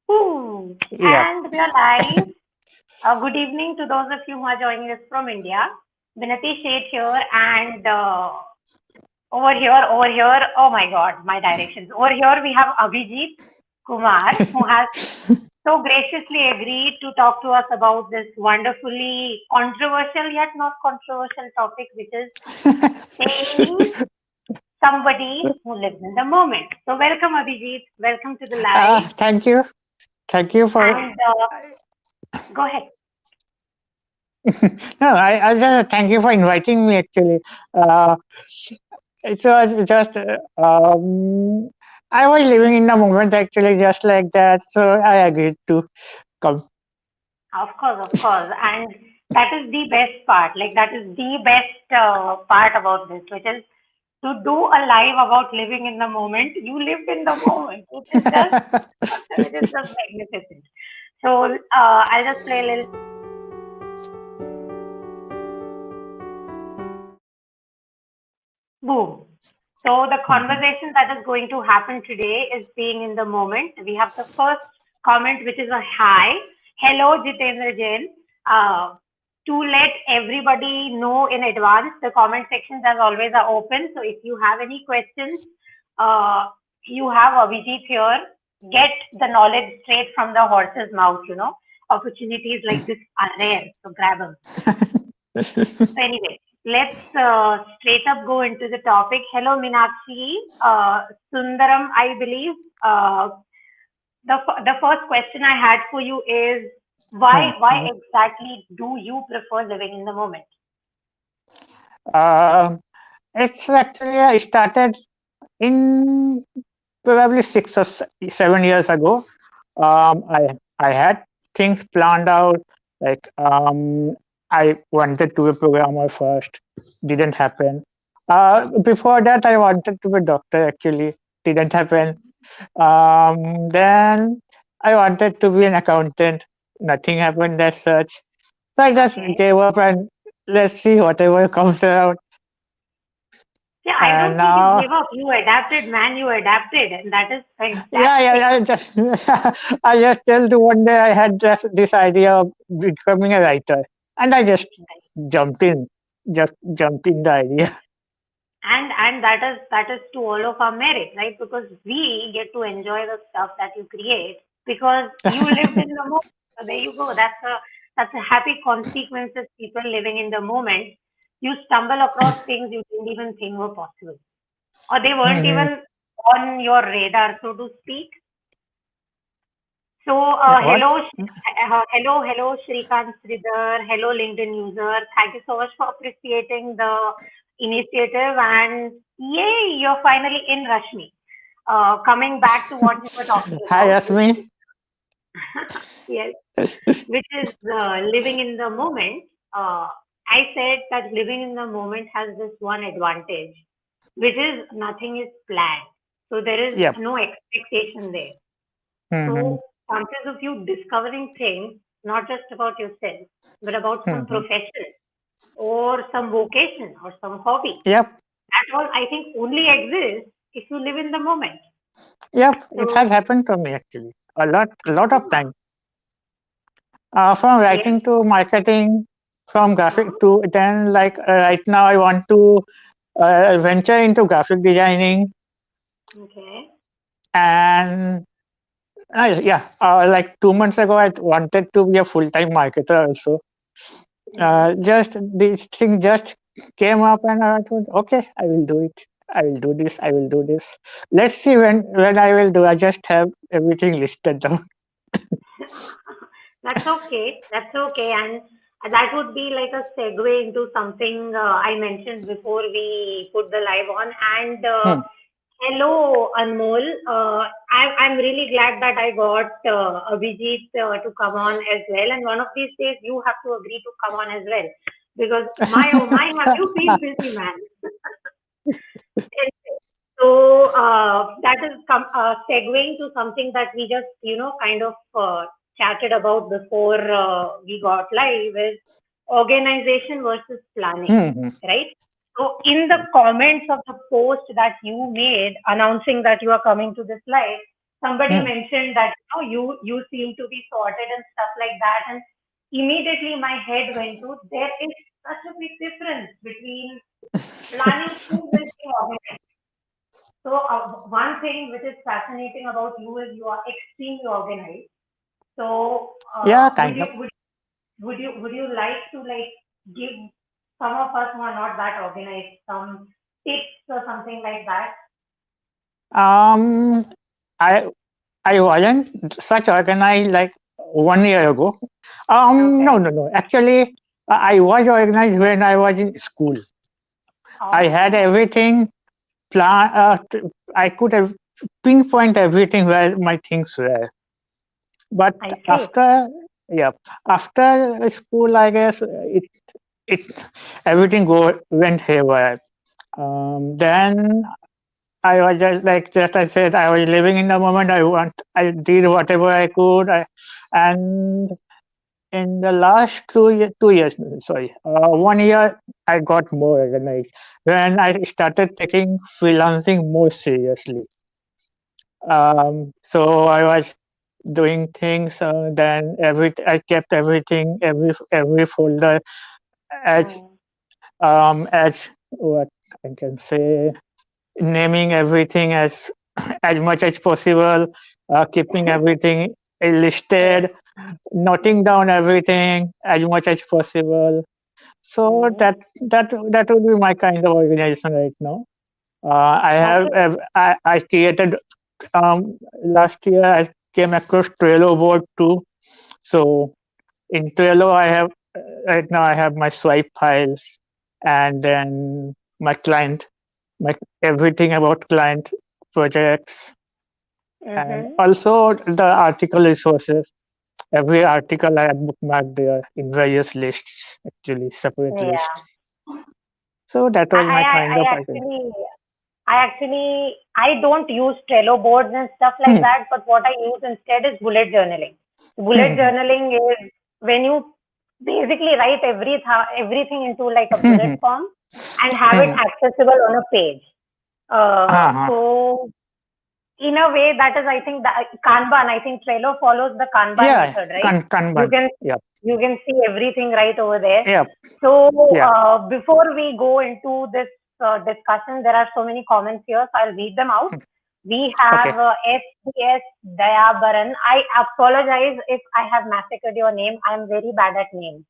Yeah. And we are live. Good evening to those of you who are joining us from India. Vinati Sheth here, and over here, oh my God, my directions. Over here we have Abhijeet Kumar, who has so graciously agreed to talk to us about this wonderfully controversial yet not controversial topic, which is saying somebody who lives in the moment. So welcome, Abhijeet. Welcome to the live. Thank you. Thank you for. And go ahead. No, I just thank you for inviting me. Actually, uh, it was just I was living in the moment. Actually, just like that, so I agreed to come. Of course. And that is the best part. Like, that is the best part about this, which is to do a live about living in the moment. You lived in the moment, which is just magnificent. So, I'll just play a little. Boom. So the Mhm. conversation that is going to happen today is being in the moment. We have the first comment, which is a hi. Hello, Jitendra Jain. Uh, to let everybody know in advance, the comment sections as always are open. So if you have any questions, uh, you have Abhijit here. Get the knowledge straight from the horse's mouth, Opportunities like this are rare, so grab them. So anyway, let's straight up go into the topic. Hello, Meenakshi. Sundaram, I believe. The first question I had for you is why Mhm. exactly do you prefer living in the moment? Um, it's actually I started in probably 6 or 7 years ago. I had things planned out. Like I wanted to be a programmer first, didn't happen. Before that, I wanted to be a doctor. Actually, didn't happen. Then I wanted to be an accountant. Nothing happened as such. So I just Okay. gave up and let's see whatever comes around. Yeah, I And don't think you now gave up. You adapted, man. You adapted, and that is yeah, fantastic. I just I just tell you one day I had this idea of becoming a writer, and I jumped in, just jumped in the idea. And that is to all of our merit, right? Because we get to enjoy the stuff that you create because you lived in the moment. So there you go. That's a happy consequences. People living in the moment, you stumble across things you didn't even think were possible, or they weren't Mhm. even on your radar, so to speak. So, Yeah, what? hello, Shrikant Sridhar. Hello, LinkedIn user. Thank you so much for appreciating the initiative. And yay, you're finally in, Rashmi. Coming back to what we were talking Hi, about, which Yasmin. is, yes, which is living in the moment. Uh, I said that living in the moment has this one advantage, which is nothing is planned. So there is Yep. no expectation there. Mm-hmm. So, chances of you discovering things, not just about yourself, but about some Mm-hmm. profession or some vocation or some hobby, Yep. that all I think only exists if you live in the moment. Yep. It has So, happened to me actually a lot of yeah, time. From yes, writing to marketing, from graphic uh-huh, to then like right now I want to venture into graphic designing okay, and yeah, like 2 months ago, I wanted to be a full-time marketer also. mm-hmm. Just this thing just came up, and I thought, okay, I will do it. I will do this. I will do this. Let's see when I will do. I just have everything listed down. That's okay. That's okay. And that would be like a segue into something I mentioned before we put the live on. And Hmm. hello, Anmol. I'm really glad that I got Abhijit to come on as well. And one of these days, you have to agree to come on as well. Because my, oh my, have you been busy, man? So that is segueing to something that we just, kind of chatted about before we got live is organization versus planning, Hmm. right? So in the comments of the post that you made announcing that you are coming to this live, somebody Hmm. mentioned that you seem to be sorted and stuff like that, and immediately my head went to there is such a big difference between planning things and being organized. So one thing which is fascinating about you is you are extremely organized. So Yeah, kind of. would you like to like give some of us who are not that organized some tips or something like that? Um, I I wasn't such organized like 1 year ago. No, Okay. no, no. Actually, I was organized when I was in school. I had Oh, everything plan. I could have pinpoint everything where my things were. But I see. after, yeah, after school, I guess it everything went haywire. Then I was just I said, I was living in the moment. I did whatever I could. And in the last 2 years, sorry, 1 year, I got more organized when I started taking freelancing more seriously. So I was doing things. Then I kept everything, every folder as Mm. as what I can say, naming everything as as much as possible, keeping everything Yes. listed, noting down everything as much as possible. So Mm. that would be my kind of organization right now. Okay. I created last year I came across Trello board too. So in Trello I have right now I have my swipe files, and then my client, my everything about client projects, and Mm-hmm. also the article resources. Every article I have bookmarked there in various lists, actually separate Yeah. lists. So that I, was I, my I kind I of idea. actually, I don't use Trello boards and stuff like Hmm. that, but what I use instead is bullet journaling. Bullet Hmm. journaling is when you basically write everything into like a Hmm. bullet Hmm. form and have it Hmm. accessible on a page. Uh-huh. So in a way, that is, I think, the Kanban. I think Trello follows the Kanban Yeah, method, right? You Kanban. can Yep. you can see everything right over there. Yep. So Yeah. before we go into this discussion, there are so many comments here, so I'll read them out. We Okay. have SBS Dayabaran. I apologize if I have massacred your name. I am very bad at names.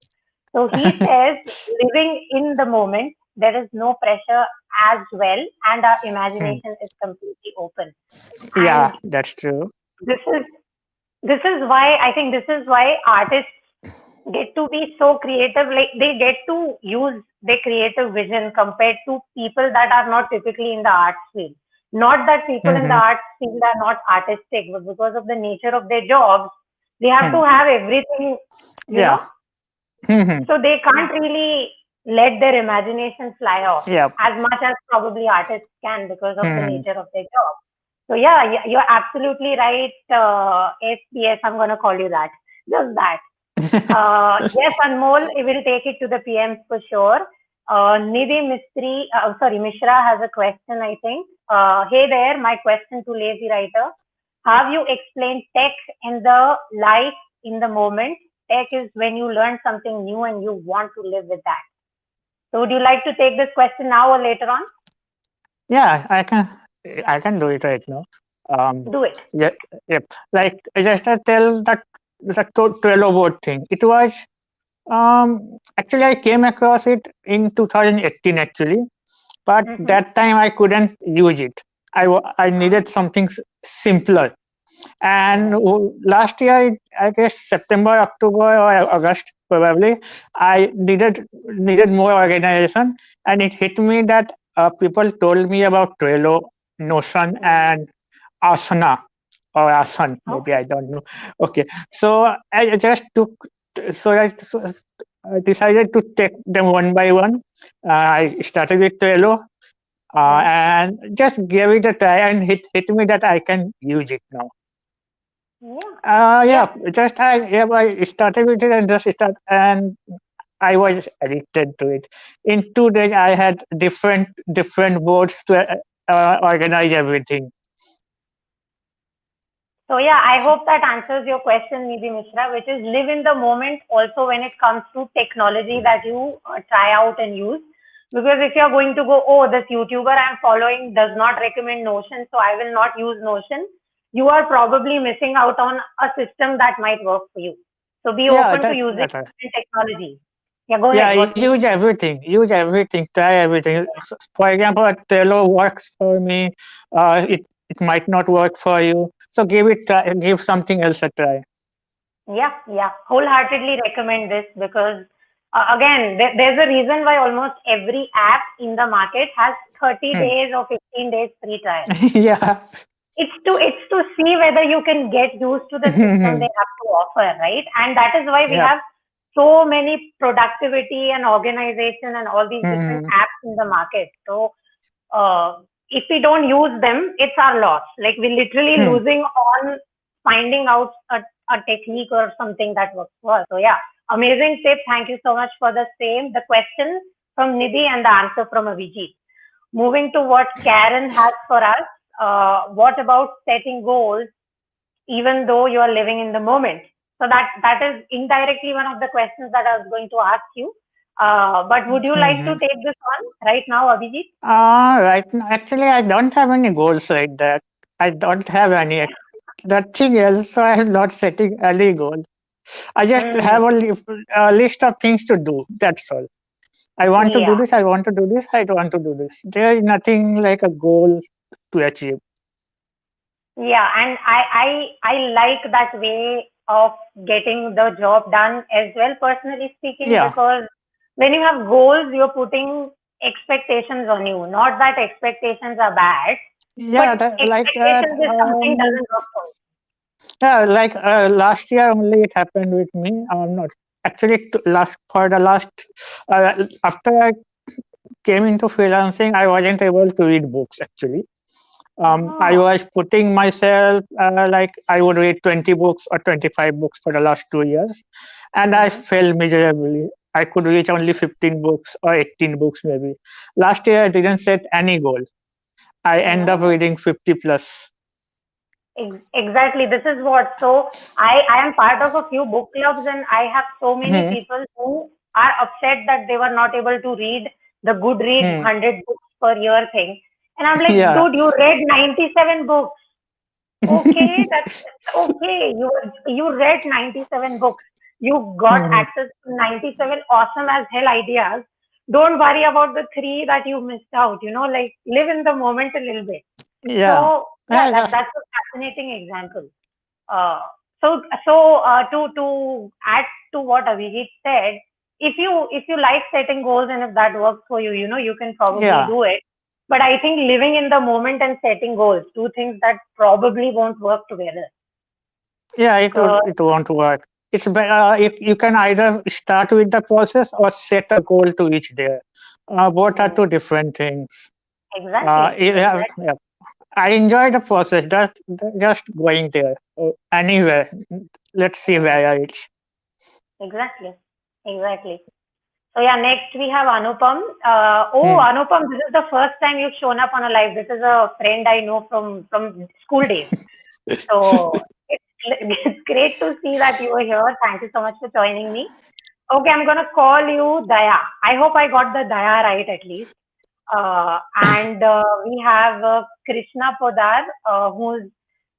So he says, living in the moment, there is no pressure as well, and our Hmm. imagination is completely open. Yeah, And that's true. this is this is why I think this is why artists get to be so creative. Like they get to use their creative vision compared to people that are not typically in the arts field. Not that people in the Hmm. arts field are not artistic, but because of the nature of their jobs, they have Hmm. to have everything, you know, Yeah. Hmm. so they can't really let their imagination fly off Yep. as much as probably artists can because of the Hmm. nature of their job. So yeah, you're absolutely right. SPS, I'm gonna call you that. Just that. Yes, Anmol, it will take it to the PMs for sure. Nidhi Mishra has a question, I think. Hey there, my question to Lazy Writer. Have you explained tech in the life in the moment? Tech is when you learn something new and you want to live with that. So would you like to take this question now or later on? Yeah, I can do it right now. Um, Do it. yeah, yep. Like just I tell that the Trello board thing. It was actually I came across it in 2018 actually, but Mm-hmm. that time I couldn't use it. I needed something simpler. And Correct. last year, I guess September, October, or August, probably, I needed more organization, and it hit me that people told me about Trello, Notion, Mm. and Asana or Asan, maybe Okay. I don't know. Okay, so I just took, so I decided to take them one by one. I started with Trello, Mm. and just gave it a try, and hit me that I can use it now. Yeah. Yeah, Yes. I started with it and just start, and I was addicted to it. In 2 days, I had different boards to organize everything. So yeah, I hope that answers your question, Nidhi Mishra, which is live in the moment also when it comes to technology that you try out and use. Because if you're going to go, oh, this YouTuber I'm following does not recommend Notion, so I will not use Notion, you are probably missing out on a system that might work for you. So be Yeah, open to that's using better. different technology. Yeah, go Yeah, ahead. What will you? use everything. Use everything. Try everything. For example, a Trello works for me. It might not work for you. So give it try. Give something else a try. Yeah, yeah. Wholeheartedly recommend this because, again, there's a reason why almost every app in the market has 30 Hmm. days or 15 days free trial. Yeah. It's to see whether you can get used to the system they have to offer, right? And that is why we Yeah. have so many productivity and organization and all these different Hmm. apps in the market. So if we don't use them, it's our loss. Like we're literally Hmm. losing on finding out a technique or something that works for us. So yeah, amazing tip. Thank you so much for the same. The question from Nidhi and the answer from Abhijeet. Moving to what Karen has for us. What about setting goals even though you are living in the moment? So that is indirectly one of the questions that I was going to ask you. But would you like to Hmm. take this on right now, Abhijit? Right now, actually, I don't have any goals like that. I don't have any. Nothing else. So I'm not setting any goal. I just Hmm. have a list of things to do. That's all. I want to do Yeah. this. I want to do this. I want to do this. There is nothing like a goal to achieve. Yeah, and I like that way of getting the job done as well, personally speaking, Yeah. because when you have goals, you're putting expectations on you. Not that expectations are bad, but Yeah, that, like that. expectations is something doesn't work for Yeah, like last year only it happened with me. Not actually last for the last after I came into freelancing, I wasn't able to read books actually. me. I Oh. was putting myself like I would read 20 books or 25 books for the last 2 years, and I Mm-hmm. failed miserably. I could reach only 15 books or 18 books maybe. Last year I didn't set any goal. I end up No. reading 50 plus. Exactly. This is what. So I am part of a few book clubs, and I have so many Hmm. people who are upset that they were not able to read the Goodreads Hmm. 100 books per year thing. And I'm like, Yeah. dude, you read 97 books. Okay, that's okay. You read 97 books. You got Mhm. access to 97 awesome as hell ideas. Don't worry about the three that you missed out. Like live in the moment a little bit. Yeah. So yeah, Yeah, just that's a fascinating example. Uh, so to add to what Abhijit said, if you like setting goals and if that works for you, you can probably yeah. do it. But I think living in the moment and setting goals, two things that probably won't work together. Yeah, it would So it won't work. It's better you can either start with the process or set a goal to reach there. Both are mm, two different things. exactly, Yeah, exactly, yeah. I enjoy the process, just going there. Anywhere. Let's see mm, where I reach. exactly, exactly. So yeah, next we have Anupam. Oh, Hmm. Anupam, this is the first time you've shown up on a live. This is a friend I know from school days. So it's, it's great to see that you are here. Thank you so much for joining me. Okay, I'm gonna call you Daya. I hope I got the Daya right at least. And we have Krishna Podar, who's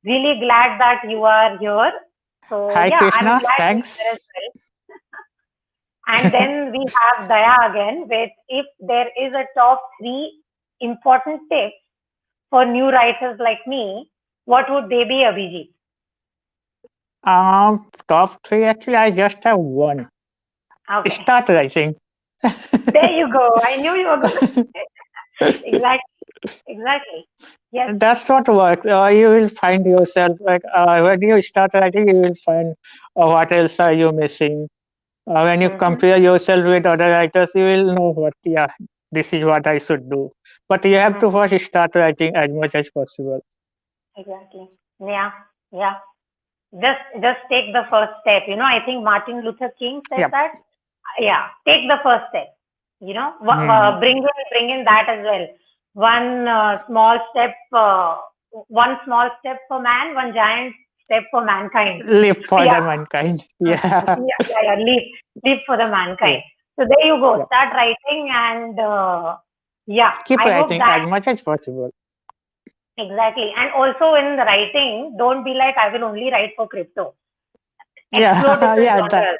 really glad that you are here. So Hi yeah, I'm Krishna, glad you're here as thanks. well. And then we have Daya again with if there is a top three important tips for new writers like me, what would they be, Abhijit? Top three actually I just have one. Okay. Starter, I think. There you go. I knew you were going to say it. Exactly. Exactly. Yes. That's what works. You will find yourself like when you start writing, you will find what else are you missing. When you Mm-hmm. compare yourself with other writers, you will know what, yeah, this is what I should do. But you have to Mm-hmm. first start writing as much as possible. Exactly. Yeah. Yeah. Just take the first step. I think Martin Luther King said Yeah. that. Yeah. Take the first step. Hmm. Bring in that as well. One small step. One small step for man. One giant step for mankind. Live for Yeah, the mankind. Yeah. yeah. Live for the Yeah. mankind. So there you go. Yeah. Start writing, and yeah, Keep I hope writing that as much as possible. exactly. And also in the writing, don't be like I will only write for crypto. Explore Yeah. different Yeah. That. genres.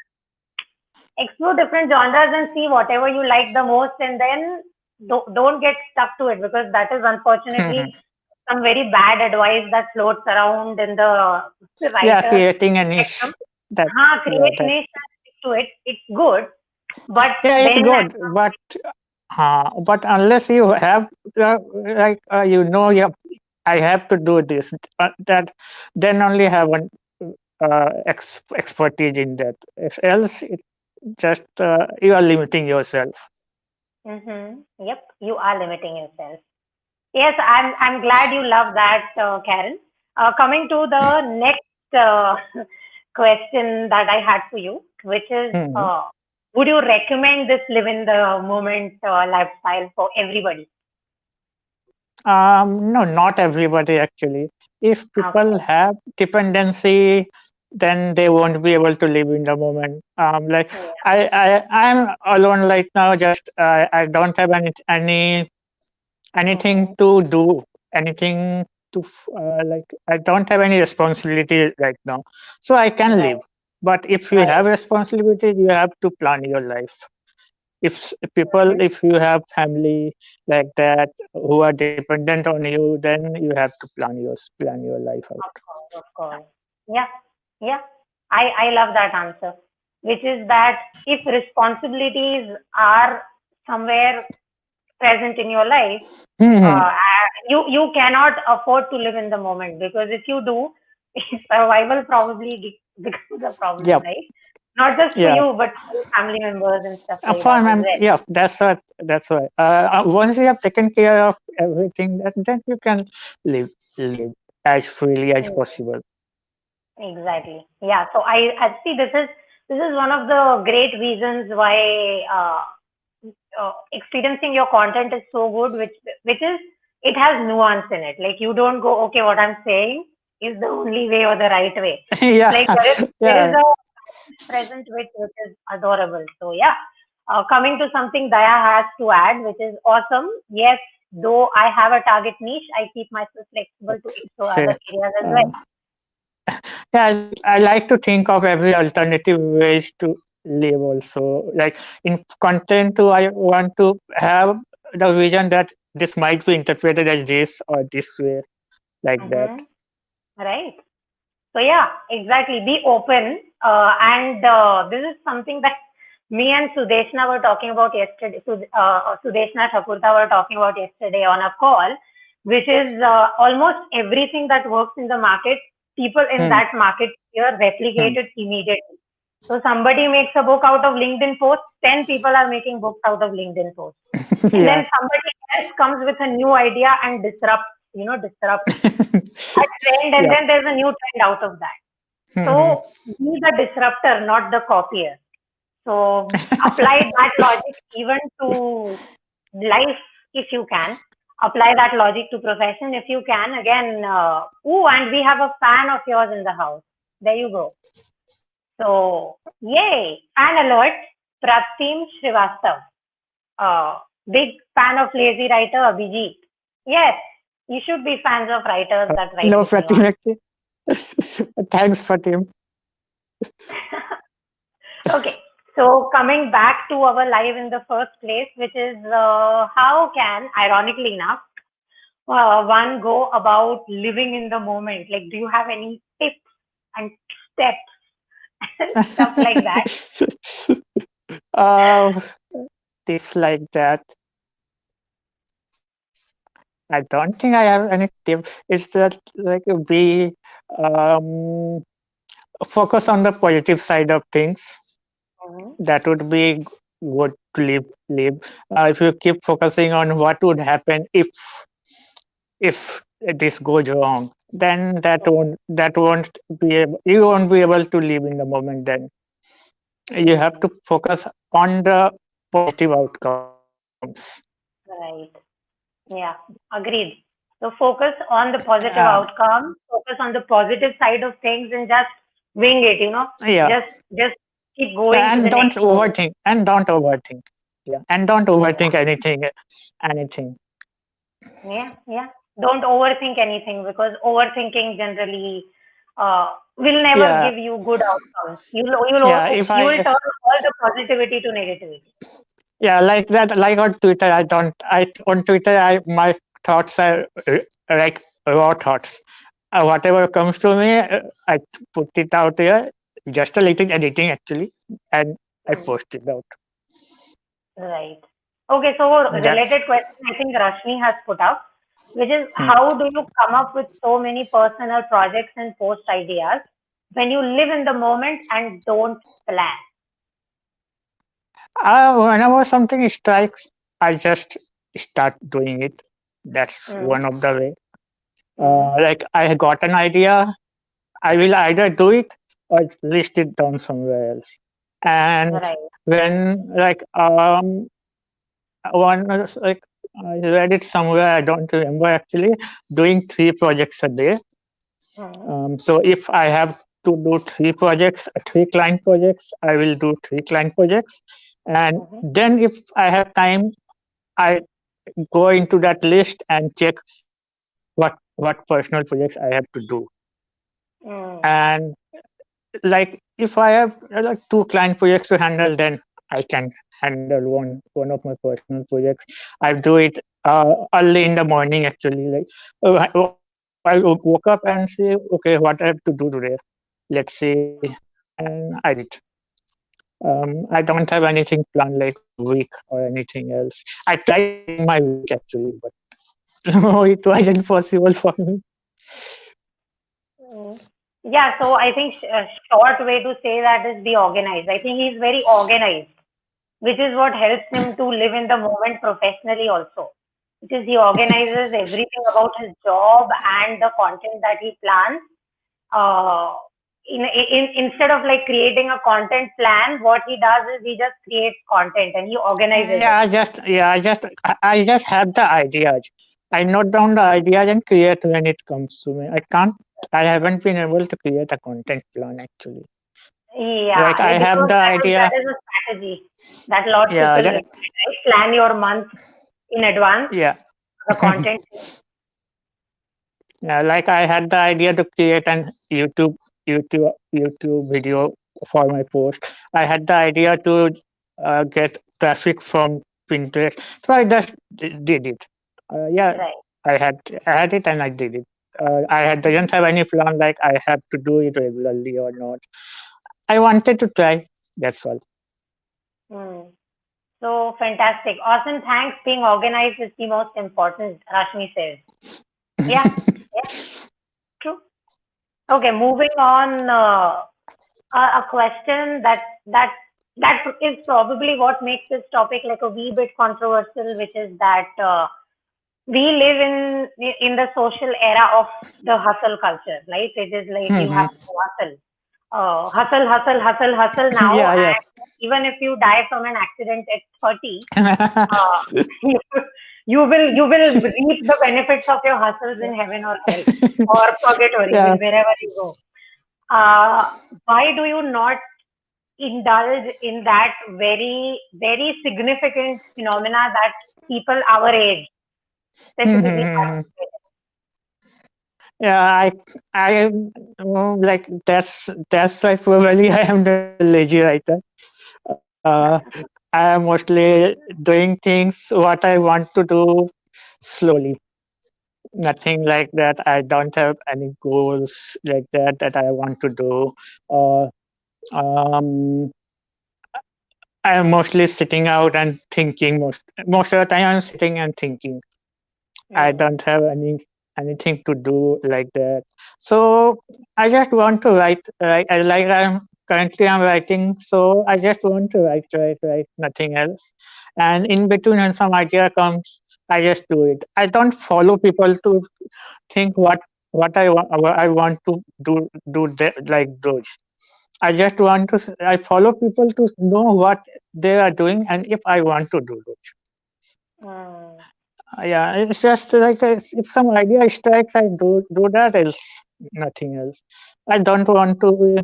Explore different genres and see whatever you like the most, and then don't get stuck to it, because that is unfortunately some very bad advice that floats around in the Yeah. writer Creating a spectrum. niche. That. Yeah. Create That. niche and stick to it. It's good, but Yeah. It's then at good, but unless you have I have to do this. That then only have an expertise in that. If else, it just you are limiting yourself. yep, you are limiting yourself. Yes, I'm glad you love that, Karen. Coming to the next question that I had for you, which is, Hmm. would you recommend this live in the moment lifestyle for everybody? No, not everybody actually. If people Okay. have dependency, then they won't be able to live in the moment. Like Yeah. I'm alone right now. Just I don't have anything Mm-hmm. to do, anything to like. I don't have any responsibility right now, so I can Right. live. But if you Right. have responsibility, you have to plan your life. People, Mm-hmm. if you have family like that who are dependent on you, then you have to plan your life out. Of course. Of course. Yeah. Yeah. I love that answer, which is that if responsibilities are somewhere present in your life, Hmm. you cannot afford to live in the moment, because if you do, survival probably becomes a problem, Yeah. right? Not just for Yeah. you, but for your family members and stuff like that Fine, as well. yeah, that's why once you have taken care of everything, then you can live as freely as Mm, possible. exactly. Yeah. So I see this is one of the great reasons why experiencing your content is so good, which is it has nuance in it. Like you don't go, okay, what I'm saying is the only way or the right way. It's like Yeah. there is Yeah. a present which is adorable. So yeah, coming to something Daya has to add, which is awesome. Yes, though I have a target niche, I keep myself flexible to explore other Say, areas as well. uh, yeah, I like to think of every alternative ways to live also. Like in content too, I want to have the vision that this might be interpreted as this or this way, like that. Mm-hmm. Right. So yeah, exactly. Be open. And this is something that me and Sudeshna were talking about yesterday. Sudeshna Thapurta were talking about yesterday on a call, which is almost everything that works in the market. People in Hmm. that market sphere Hmm. replicate it immediately. So somebody makes a book out of LinkedIn posts, 10 people are making books out of LinkedIn posts, and Yeah. then somebody else comes with a new idea and disrupts a trend, and Yeah. then there's a new trend out of that. Hmm. So be the disruptor, not the copier. So apply that logic even to life if you can. Apply that logic to profession if you can. Again, and we have a fan of yours in the house. There you go. So, yay! Fan alert, Pratim Srivastav. Big fan of lazy writer Abhijeet. Yes, you should be fans of writers that write Hello, with Pratim. nuance. Actually. Thanks, Pratim. Okay, so coming back to our live in the first place, which is how can, ironically enough, one go about living in the moment? Like, do you have any tips and steps and stuff like that? uh, Tips like that. I don't think I have any tip. It's just like be um, focus on the positive side of things. Mhm. That would be good to live. If you keep focusing on what would happen if this goes wrong, then that won't you won't be able to live in the moment. Then you have Mhm. to focus on the positive outcomes. Right. Yeah. Agreed. So focus on the positive uh, outcome, focus on the positive side of things, and just wing it. yeah. Just keep going to And the don't next goal. overthink. And don't overthink. Yeah. And don't Yeah, overthink anything. yeah, yeah. Don't overthink anything because overthinking generally will never Yeah. give you good outcomes. Yeah. If You will I turn all the positivity to negativity. Yeah, like that, like on Twitter, I on Twitter, my thoughts are like raw thoughts. Whatever comes to me, I put it out here, just a little editing actually, and I Hmm. post it out. Right. Okay, so That's related question I think Rashmi has put out, which is hmm. how do you come up with so many personal projects and post ideas when you live in the moment and don't plan? Whenever something strikes, I just start doing it. That's Mm. one of the way. Mm. Like I got an idea, I will either do it or list it down somewhere else. And Right. when one like I read it somewhere, I don't remember actually, doing 3 projects a day. Mm. So if I have to do 3 projects, 3 client projects, I will do 3 client projects. And Mm-hmm. then if I have time, I go into that list and check what personal projects I have to do. Mm. And like if I have like 2 client projects to handle, then I can handle one of my personal projects. I do it early in the morning actually. Like I woke up and say, okay, what I have to do today? Let's see, and I do it. I don't have anything planned like for a week or anything else. I tried planning my week actually, but no, it wasn't possible for me. Mm. Yeah, so I think a short way to say that is be organized. I think he's very organized, which is what helps him to live in the moment professionally also. Because he organizes everything about his job and the content that he plans. Uh, instead of like creating a content plan, what he does is he just creates content and he organizes it. I just have the ideas. I note down the ideas and create when it comes to me. I haven't been able to create a content plan actually. Yeah, Like I have because the that idea. is a strategy that a lot of Yeah, people that, neglect, right? Plan your month in advance, yeah. the content. Yeah, like I had the idea to create an YouTube video for my post. I had the idea to get traffic from Pinterest, so I just did it. Yeah, Right. I had it and I did it. Didn't have any plan like I have to do it regularly or not. I wanted to try. That's all. Hmm. So fantastic. Awesome. Thanks. Being organized is the most important, Rashmi says. Yeah. Yeah. True. Okay. Moving on. A question that is probably what makes this topic like a wee bit controversial, which is that we live in the social era of the hustle culture, right? It is like you have Mhm. to hustle, hustle, hustle, hustle now, Yeah, yeah. and even if you die from an accident at 30, uh, you, you will reap the benefits of your hustles in heaven or hell or purgatory, Yeah. wherever you go. Uh, why do you not indulge in that very, very significant phenomena that people our age specifically Mhm. participate Yeah, I like that's why probably I am the lazy writer. Uh, I am mostly doing things what I want to do slowly. Nothing like that. I don't have any goals like that I want to do. Or I am mostly sitting out and thinking most of the time. I'm sitting and thinking. I in. don't have anything to do like that. So I just want to write. I'm writing, so I just want to write, nothing else. And in between, when some idea comes, I just do it. I don't follow people to think what I want to like those. I just want to. I follow people to know what they are doing, and if I want to do those. Mm. Yeah, it's just like if some idea strikes, I do that. Else, nothing else. I don't want to be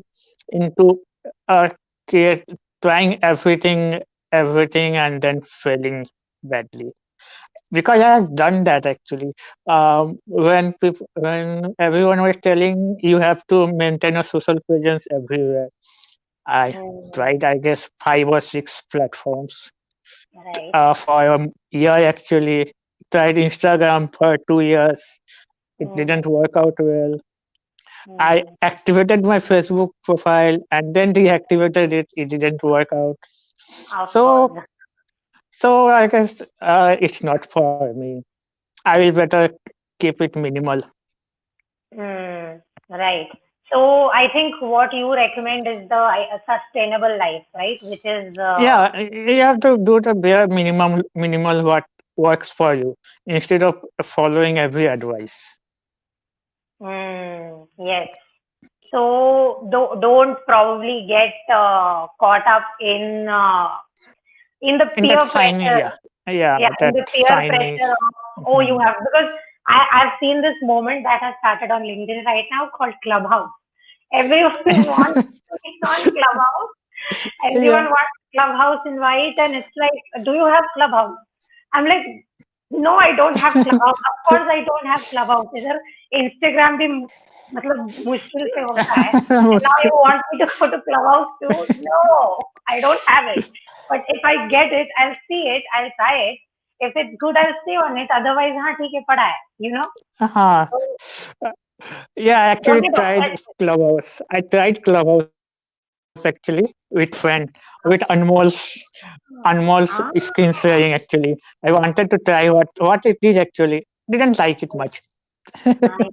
into uh, create, trying everything, and then failing badly. Because I have done that actually. When everyone was telling you have to maintain a social presence everywhere, I Mm, tried, I guess, 5 or 6 platforms right. for a year actually. Tried Instagram for 2 years. It didn't Mm, work out well. I mm, activated my Facebook profile and then deactivated it. It didn't work out. of So, course. so I guess it's not for me. I will better keep it minimal. Right. So I think what you recommend is the sustainable life, right? Which is Yeah, you have to do the bare minimal what works for you instead of following every advice. yes. So don't probably get caught up in the In that peer signing, pressure. yeah, Yeah, in that the peer signing. pressure of, oh, you Mhm. have, because I've seen this moment that has started on LinkedIn right now called Clubhouse. Everyone wants to be on Clubhouse. Yeah. Everyone wants Clubhouse invite, and it's like, do you have Clubhouse? I'm like, no, I don't have Clubhouse. Of course, I don't have Clubhouse. इधर Instagram भी मतलब मुश्किल से होता है. And now you want me to go to Clubhouse too? No, I don't have it. But if I get it, I'll see it, I'll try it. If it's good, I'll stay on it. Otherwise, हाँ ठीक है पड़ा है. You know? Uh-huh. So Yeah, I don't actually get tried obsessed. Clubhouse. I tried Clubhouse actually with friend, with Anmol's Ah, screen sharing actually. I wanted to try what it is actually. Didn't like it much. nice.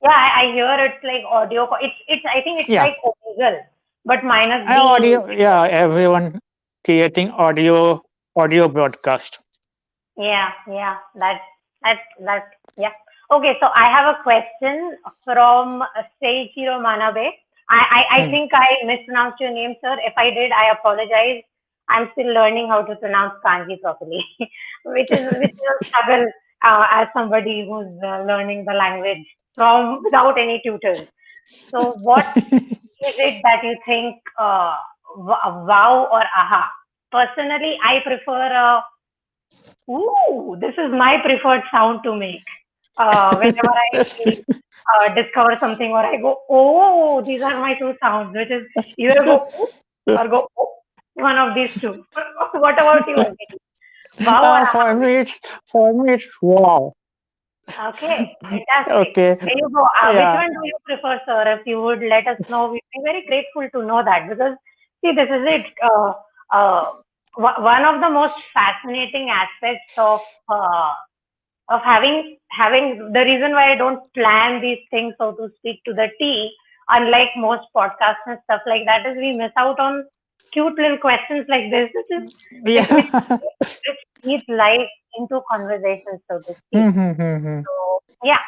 Yeah, I hear it's like audio. It's. I think it's Yeah, like Omegle, but minus I the. audio. Yeah, everyone creating audio broadcast. Yeah. That's. Yeah. Okay, so I have a question from Seichiro Manabe. I Hmm. think I mispronounced your name, sir. If I did, I apologize. I'm still learning how to pronounce kanji properly, which is a struggle as somebody who's learning the language from without any tutors. So, what is it that you think wow or aha? Personally, I prefer ooh, this is my preferred sound to make. Whenever I discover something or I go, oh, these are my two sounds, which is either go ooh or go oh, one of these two. What about you, Abhijeet? Wow or For aha? me, it's wow. Okay, fantastic. Okay, There you go. Which yeah. one do you prefer, sir? If you would let us know, we'd be very grateful to know that, because see, this is it. Uh, One of the most fascinating aspects of having the reason why I don't plan these things, so to speak, to the T, unlike most podcasts and stuff like that, is we miss out on cute little questions like this, which Yeah. which breathe life into conversations, so to speak. Hmm, hmm, hmm, hmm. So yeah.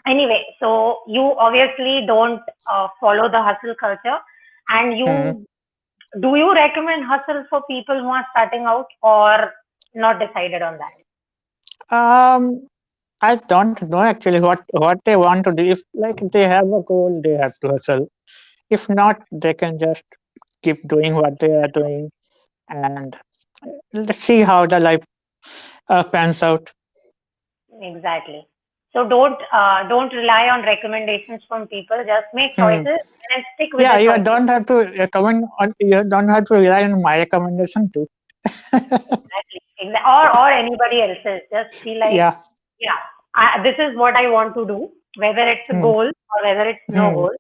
Anyway, so you obviously don't follow the hustle culture, and Hmm. you do you recommend hustle for people who are starting out, or not decided on that? Um, I don't know actually what they want to do. If like they have a goal, they have to hustle. If not, they can just keep doing what they are doing, and let's see how the life pans out. Exactly. So don't rely on recommendations from people. Just make Hmm. choices and then stick with Yeah, the you choices. don't have to comment on. You don't have to rely on my recommendation too. Exactly. Or anybody else's. Just be like, Yeah. yeah, this is what I want to do, whether it's a Hmm. goal or whether it's no Hmm. goal,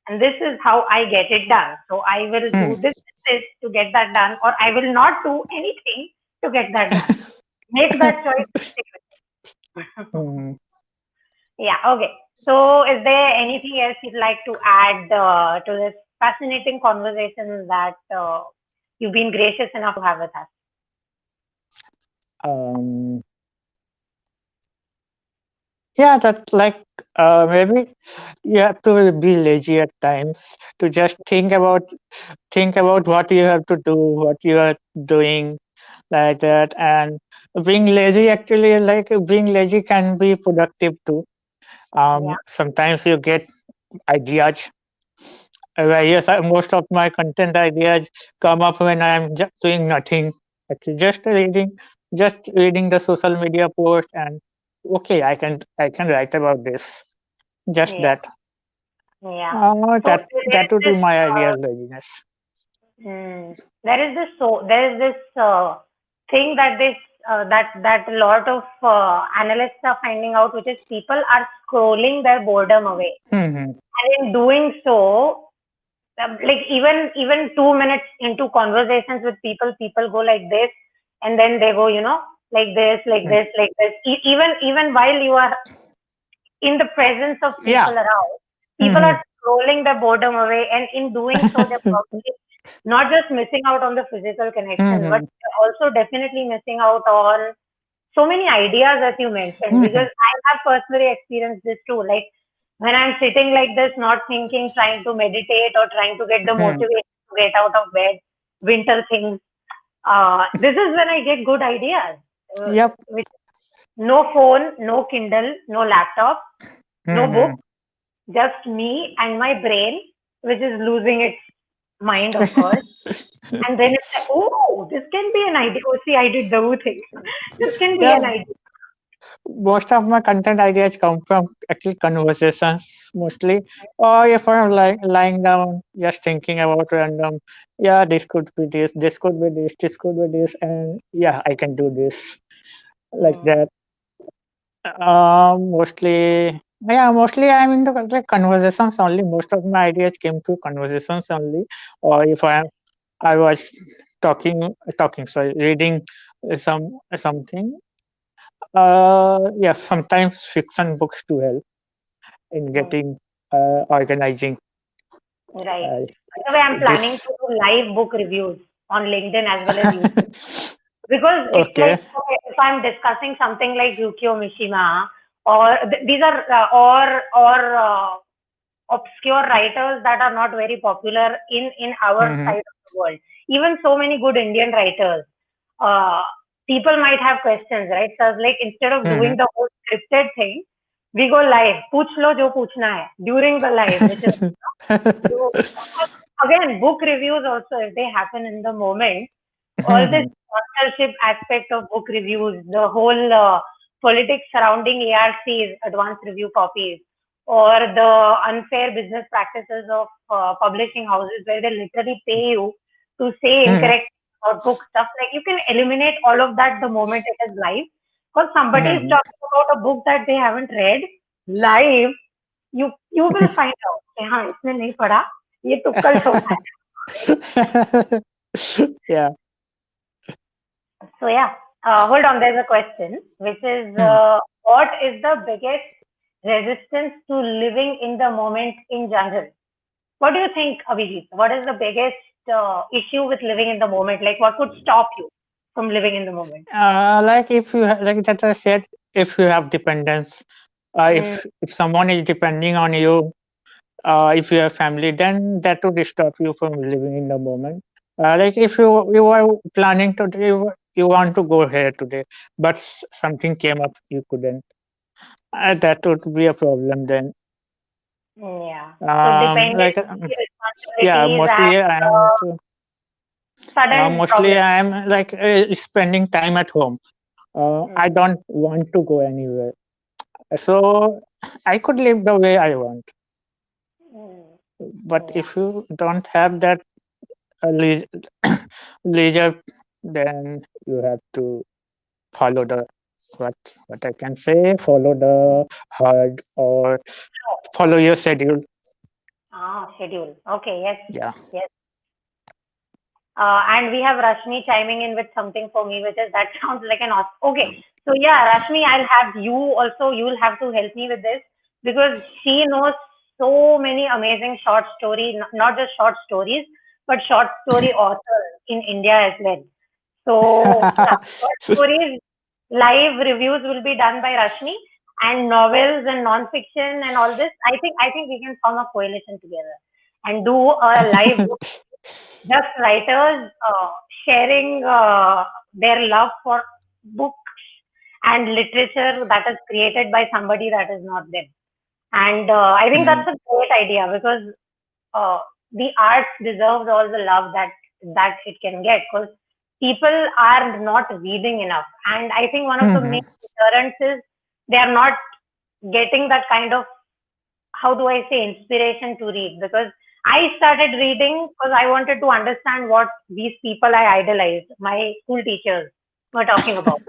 and this is how I get it done. So I will Hmm. do this to get that done, or I will not do anything to get that done. Make that choice and stick with it. Hmm. Yeah, okay. So, is there anything else you'd like to add to this fascinating conversation that you've been gracious enough to have with us? Um. Yeah, that like maybe you have to be lazy at times to just think about what you have to do, what you are doing like that, and being lazy actually, like being lazy can be productive too. Yeah. Sometimes you get ideas. Yes, most of my content ideas come up when I'm just doing nothing. Actually, just reading the social media post, and okay, I can write about this. Just Yeah. that. Yeah. So there That is would be this. my ideal laziness. There is this thing that that a lot of analysts are finding out, which is people are scrolling their boredom away, Hmm. and in doing so, like even 2 minutes into conversations with people, people go like this, and then they go, like this, like this, like this. Even while you are in the presence of Yeah. people around, people Hmm. are scrolling their boredom away, and in doing so, they're probably not just missing out on the physical connection, but Hmm. they're also definitely missing out on so many ideas, as you mentioned, because I have personally experienced this too. Like when I'm sitting like this, not thinking, trying to meditate or trying to get the motivation to get out of bed, winter things. This is when I get good ideas. Yep. With no phone, no Kindle, no laptop, no book, Hmm. just me and my brain, which is losing its mind, of course. And then it's like, oh, this can be an idea. Oh, see, I did the woo thing. This can be Yeah. an idea. Most of my content ideas come from actually conversations mostly. Or if I'm lying down, just thinking about random, yeah, this could be this could be this could be this, and yeah, I can do this like Mm, that. Mostly I'm into like conversations only. Most of my ideas came through conversations only. Or if I was sorry, reading something. Yeah, sometimes fiction books to help in mm, getting organizing right. uh, By the way, I'm planning this. to do live book reviews on LinkedIn as well as YouTube. Because it's like, Okay. okay, if I'm discussing something like Yukio Mishima, or these are or obscure writers that are not very popular in our Hmm. side of the world. Even so many good Indian writers, uh, people might have questions, right? So I was like, instead of Hmm. doing the whole scripted thing, we go live. पूछ लो जो पूछना है during the live, which is so, again, book reviews also, if they happen in the moment, all this sponsorship aspect of book reviews, the whole politics surrounding ARCs, advanced review copies, or the unfair business practices of publishing houses where they literally pay you to say incorrect or book stuff. Like you can eliminate all of that the moment it is live. Because somebody is talking about a book that they haven't read live, you will find out कि हाँ इसने नहीं पढ़ा ये तुक्कल छोड़ा है. Yeah. So yeah, hold on. There's a question, which is Hmm. what is the biggest resistance to living in the moment in general? What do you think, Abhijeet? What is the biggest issue with living in the moment? Like, what could stop you from living in the moment? Like if like that I said, if you have dependence, Mm, if someone is depending on you, if you have family, then that would stop you from living in the moment. Like if you are planning to you want to go here today, but something came up you couldn't. That would be a problem then. yeah. So Like dependency, yeah, responsibilities, and sudden mostly problems. I am like spending time at home. I Mm, don't want to go anywhere, so I could live the way I want. mm, But yeah. if you don't have that leisure, leisure, then you have to follow the what what I can say, follow the herd or follow your schedule. Schedule. Okay. Yes. Yeah. Yes. And we have Rashmi chiming in with something for me, which is that sounds like an awesome. Okay, so yeah, Rashmi, I'll have you also. You'll have to help me with this because she knows so many amazing short story, not just short stories, but short story authors in India as well. So yeah, short stories, live reviews will be done by Rashmi, and novels and non-fiction and all this. I think we can form a coalition together and do a live book, just writers sharing their love for book and literature that is created by somebody that is not them. And I think Hmm. that's a great idea because uh, the arts deserves all the love that it can get because people are not reading enough. And I think one of the Hmm. main deterrents is they are not getting that kind of, how do I say, inspiration to read because I started reading because I wanted to understand what these people I idolized, my school teachers, were talking about.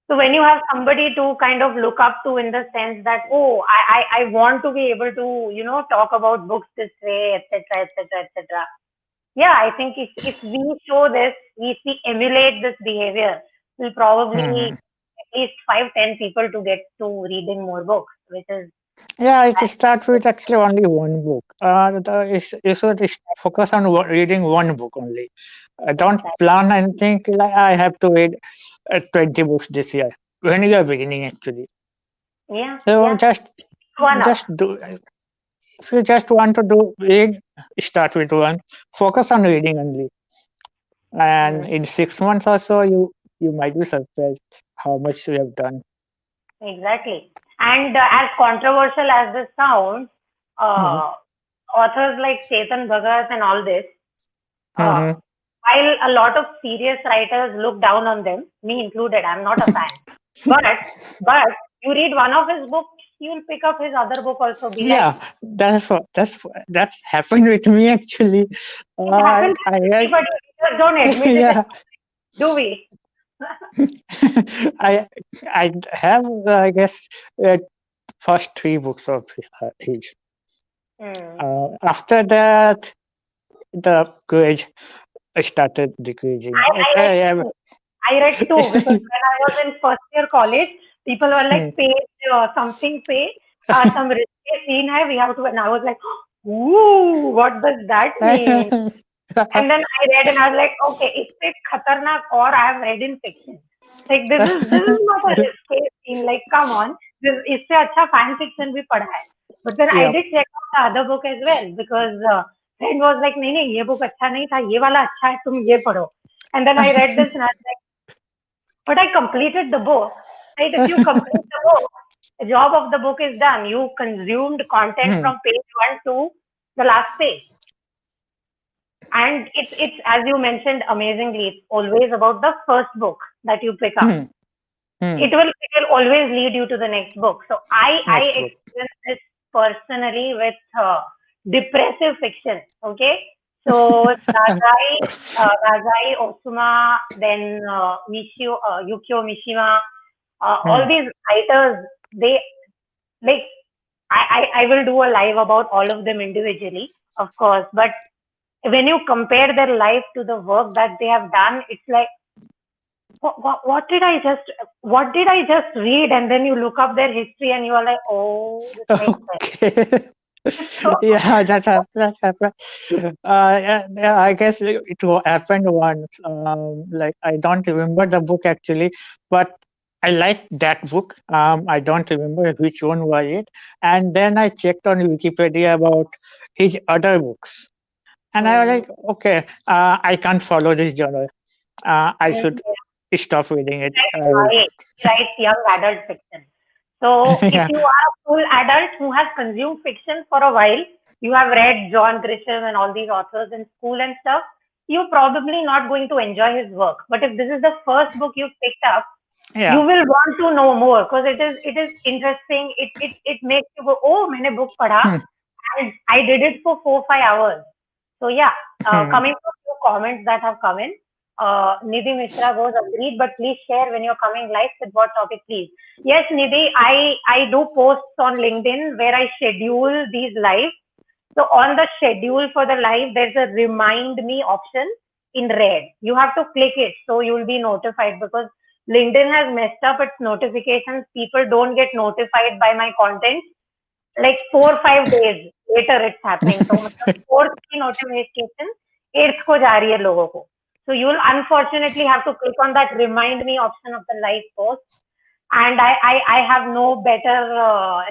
So when you have somebody to kind of look up to in the sense that, oh, I want to be able to, talk about books this way, etc., etc., etc. Yeah, I think if we show this, if we emulate this behavior, we'll probably Hmm. at least 5, 10 people to get to reading more books, which is Yeah, it starts with actually only one book. You should focus on reading one book only. Don't that. plan and think like I have to read 20 books this year when you are beginning actually. Yeah, So yeah, one up. just do. If you just want to do read, start with one. Focus on reading only, and Mm, in 6 months or so, you might be surprised how much you have done. exactly. And as controversial as this sounds, Hmm. uh, authors like Chetan Bhagat and all this, uh, Hmm. while a lot of serious writers look down on them, me included, I'm not a fan. But but you read one of his books, you'll pick up his other book also. Be like, Yeah, that's happened with me actually. it happens I with read, everybody. We just don't admit it, yeah, do we? I I have I guess first three books of his. Hmm. After that, the courage started decreasing. I I read have, two. I read two because when I was in first year college, people were like, page something page, some risky scene hai, we have to, and I was like, ooh, what does that mean? And then I read and I was like, okay, इससे खतरनाक और I have read in fiction. Like this is not a risque scene. Like come on, इससे अच्छा fan fiction भी पढ़ा है. But then I yeah. did check out the other book as well because friend was like, नहीं नहीं ये book अच्छा नहीं था, ये वाला अच्छा है, तुम ये पढ़ो. And then I read this and I was like, but I completed the book. Right? If you complete the book, the job of the book is done. You consumed content Hmm. from page one to the last page. And it's as you mentioned amazingly, it's always about the first book that you pick up. Hmm. Hmm. It will always lead you to the next book. So I Next book. experienced this personally with depressive fiction. Okay, so Dazai Osuma, then Yukio Mishima, all Hmm. these writers, they like I will do a live about all of them individually, of course, but when you compare their life to the work that they have done, it's like what did I just read? And then you look up their history and you are like, oh, this makes sense. Okay. So Yeah, that happened. Yeah, I guess happened once. Like I don't remember the book actually, but I liked that book. I don't remember which one was it. And then I checked on Wikipedia about his other books, and I was mm, like, okay, I can't follow this genre. I should mm, stop reading it. right, right, young adult fiction. So if Yeah. you are a full adult who has consumed fiction for a while, you have read John Grisham and all these authors in school and stuff, you're probably not going to enjoy his work. But if this is the first book you've picked up, you Yeah. will want to know more because it is interesting. It makes you go, oh, मैंने book पढ़ा Hmm. and I did it for 4 5 hours. So yeah, Hmm. coming to a few comments that have come in. Nidhi Mishra goes agreed, but please share when you're coming live with what topic, please. Yes, Nidhi, I do posts on LinkedIn where I schedule these lives. So on the schedule for the live, there's a remind me option in red. You have to click it so you'll be notified because LinkedIn has messed up its notifications. People don't get notified by my content like 4 5 days later it's happening. So मतलब fourth की notification eighth को जा रही है लोगों को. So you'll unfortunately have to click on that remind me option of the live post, and I have no better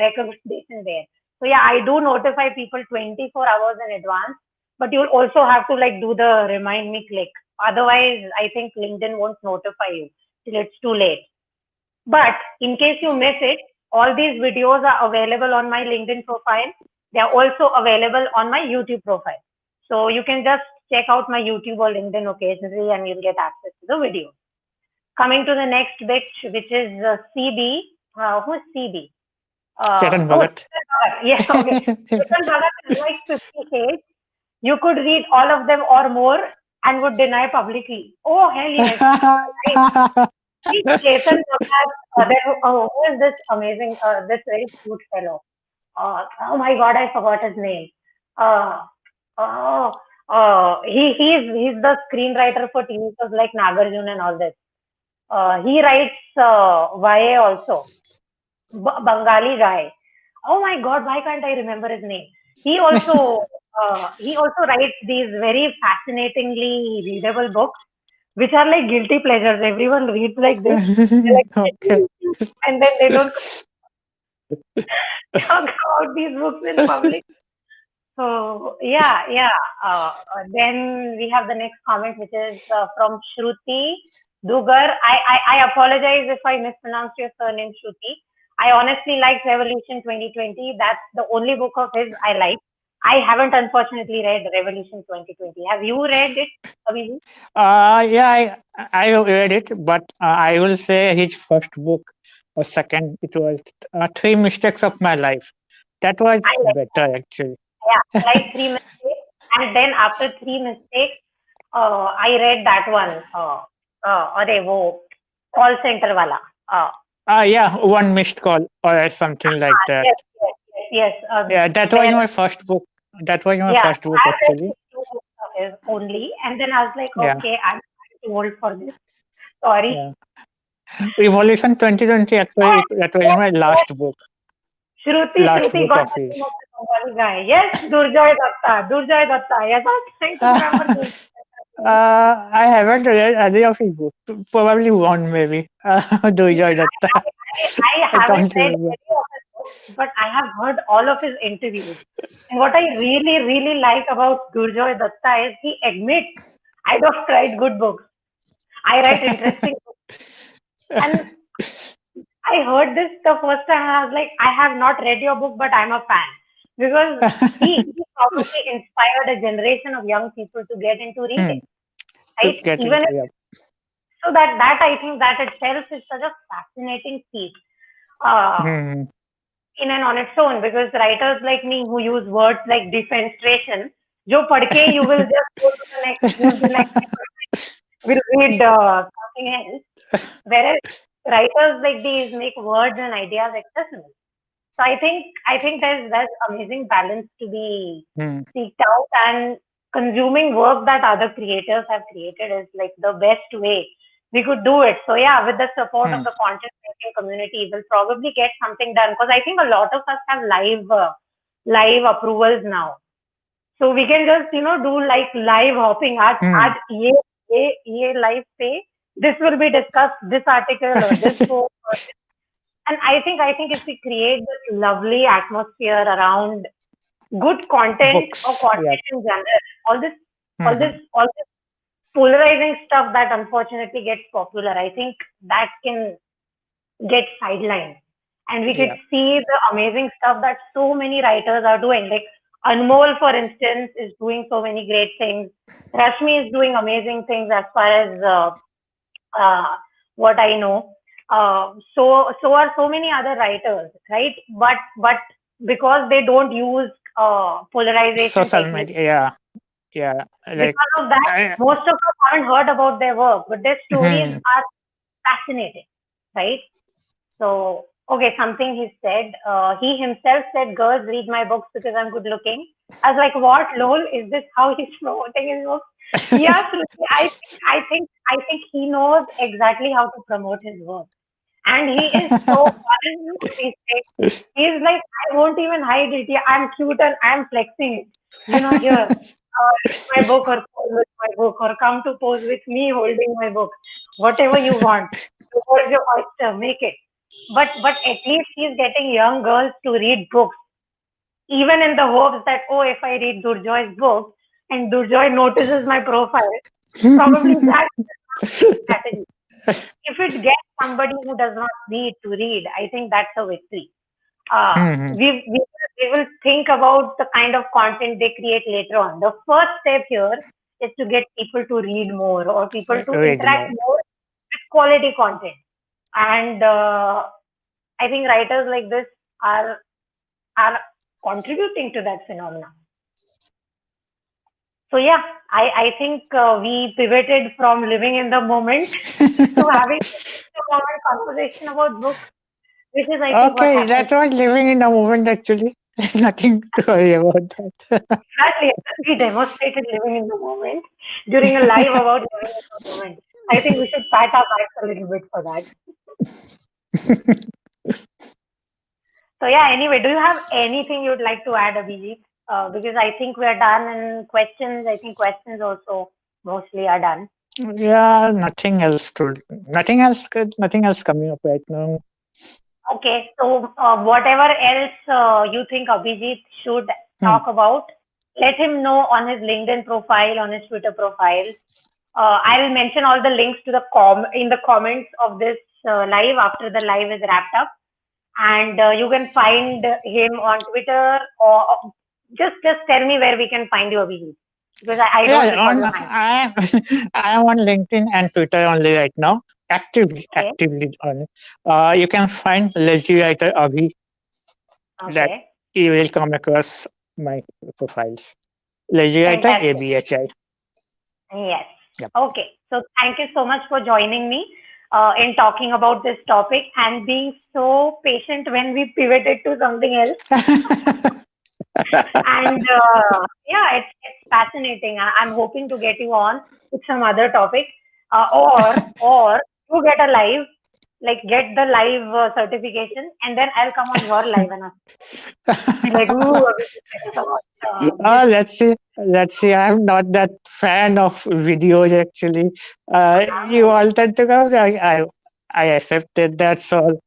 recommendation there. So yeah, I do notify people 24 hours in advance, but you'll also have to like do the remind me click. Otherwise, I think LinkedIn won't notify you till it's too late. But in case you miss it, all these videos are available on my LinkedIn profile. They are also available on my YouTube profile. So you can just check out my YouTube or LinkedIn occasionally and you'll get access to the video. Coming to the next bit, which is CB. Who's CB? Chetan Oh, Bhagat. Chetan Bhagat. Yeah, okay. Chetan Bhagat is like 50 shades. You could read all of them or more and would deny publicly. Oh, hell yes. Right. See, Chetan Bhagat, who is this amazing, this very cute fellow? Oh my God, I forgot his name. Uh, oh, he's the screenwriter for TV shows like Nagarjuna and all this. He writes YA also. Bengali guy. Oh my God, why can't I remember his name? He also he also writes these very fascinatingly readable books, which are like guilty pleasures. Everyone reads like this. They're like, Okay. and then they don't talk about these books in public. So yeah, yeah. Then we have the next comment, which is from Shruti Dugar. I apologize if I mispronounced your surname, Shruti. I honestly liked Revolution 2020. That's the only book of his I like. I haven't unfortunately read Revolution 2020. Have you read it, Abhijeet? Yeah, I read it, but I will say his first book or second, it was Three Mistakes of My Life. That was I like that. better actually. Yeah, I like three mistakes. And then after three mistakes, I read that one. अरे वो call center वाला. Uh, Yeah, one missed call or something like that. yes, yes, yes, yes. Yeah, that was Where, my first book. That was my yeah, first so book I read actually. these two books of his only, and then I was like, Yeah, okay, I'm too old for this. Sorry. yeah. Revolution 2020 actually Yes, that was yes, my yes. last book, last Shruti book got of the his. name of the Bengali guy. Yes, Durjoy Datta, Durjoy Datta. Yes, I was trying to remember Durjoy Datta. I haven't read any of his books. Probably one maybe. Do enjoy that. I I haven't don't read remember. any of his books, but I have heard all of his interviews. And what I really, really like about Durjoy Datta is he admits, I don't write good books. I write interesting books. And I heard this the first time and I was like, I have not read your book, but I'm a fan. Because he probably inspired a generation of young people to get into Hmm, reading, to right? get Even into if, yeah. so that I think that itself is such a fascinating feat. Uh, Hmm. in and on its own because writers like me who use words like defenestration, जो पढ़ के you will just go to the next, you'll be like, will read something else. Whereas writers like these make words and ideas accessible. So I think there's amazing balance to be Hmm. seeked out and consuming work that other creators have created is like the best way we could do it. So yeah, with the support of Hmm. the content creating community, we'll probably get something done because I think a lot of us have live approvals now. So we can just do like live hopping. आज Hmm. ये live पे this will be discussed this article or this post and I think if we create this lovely atmosphere around good content or Books. Yeah. content in general, all this, all this, Hmm. all this polarizing stuff that unfortunately gets popular, I think that can get sidelined. And we could Yeah. see the amazing stuff that so many writers are doing. Like Anmol, for instance, is doing so many great things. Rashmi is doing amazing things as far as uh, what I know. So are so many other writers, right? But because they don't use polarization Social techniques, media. Yeah. Yeah. Like. because of that, I, most of us haven't heard about their work, but their stories hmm. are fascinating, right? So, okay, something he said. He himself said, "Girls read my books because I'm good looking." I was like, "What? Lol? Is this how he's promoting his books?" Yeah, Shruti, I think he knows exactly how to promote his work, and he is so honest what he says. He's like, "I won't even hide it. Yeah, I'm cute and I'm flexing it. Here, read my book or pose with my book or come to pose with me holding my book. Whatever you want. Where's your oyster? Make it." But at least he's getting young girls to read books, even in the hopes that, oh, if I read Durjoy's book and Durjoy notices my profile, probably that's the strategy. if it gets somebody who does not need to read, I think that's a victory. Hmm. We will think about the kind of content they create later on. The first step here is to get people to read more or people to Read interact more. more with quality content. And I think writers like this are are contributing to that phenomenon. So yeah, I think we pivoted from living in the moment to having a moment conversation about books, which is I think what Okay, happens. that's what living in the moment actually. Nothing to worry about that. Exactly. We demonstrated living in the moment during a live about living in the moment. I think we should pat our backs a little bit for that. So yeah, anyway, do you have anything you'd like to add, Abhijit? Because I think we are done and questions, I think questions also mostly are done. Yeah, nothing else coming up right now. Okay, so whatever else you think Abhijit should Hmm. talk about, let him know on his LinkedIn profile, on his Twitter profile. I'll mention all the links to the in the comments of this live after the live is wrapped up, and you can find him on Twitter or just tell me where we can find you, Abhijit, because I don't Yeah, record on your hand. I am on LinkedIn and Twitter only right now. Okay, Actively on. You can find Lazy Writer Abhi that okay, you will come across my profiles. Lazy Writer fantastic. ABHI. Yes. Yep. Okay. So thank you so much for joining me in talking about this topic and being so patient when we pivoted to something else. And yeah, it's fascinating. I'm hoping to get you on with some other topic, or you get a live, like get the live certification, and then I'll come on your live and I'll be like, ooh, Abhishek, tell us about this. Let's see. Let's see. I'm not that fan of videos actually. You wanted to come. I accepted. That's all.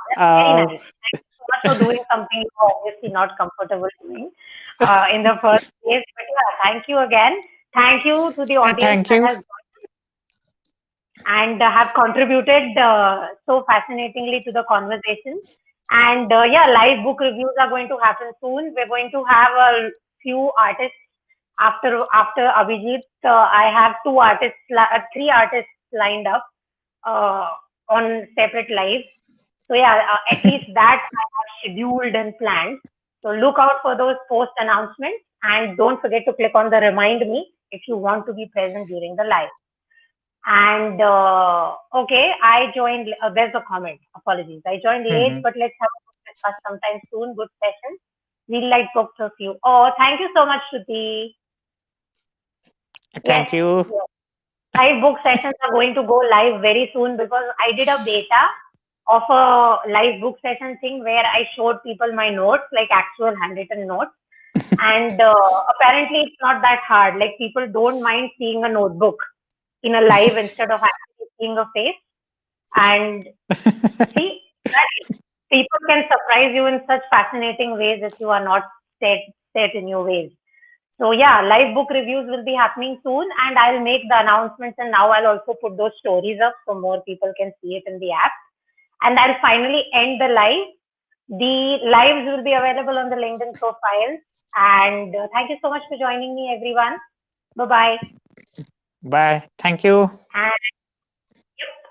That's very Uh, nice. Thank you so much for doing something you're obviously not comfortable doing in the first place. But yeah, thank you again. Thank you to the audience thank that you. has and have contributed so fascinatingly to the conversation. And yeah, live book reviews are going to happen soon. We're going to have a few artists after Abhijit. I have three artists lined up uh, on separate lives. So yeah, at least that I have scheduled and planned. So look out for those post announcements and don't forget to click on the remind me if you want to be present during the live. And okay, I joined. There's a comment. Apologies, I joined late, Mhm. but let's have a good discuss sometime soon. Good session. We like books of you. Oh, thank you so much, Shruti. Yes, Thank you. yes. Live book sessions are going to go live very soon because I did a beta of a live book session thing where I showed people my notes, like actual handwritten notes. And apparently, it's not that hard. Like people don't mind seeing a notebook in a live instead of actually seeing a face. And see, that people can surprise you in such fascinating ways if you are not set in your ways. So yeah, live book reviews will be happening soon, and I'll make the announcements. And now I'll also put those stories up so more people can see it in the app. And I'll finally end the live. The lives will be available on the LinkedIn profile. And thank you so much for joining me, everyone. Bye bye. Bye. Thank you. And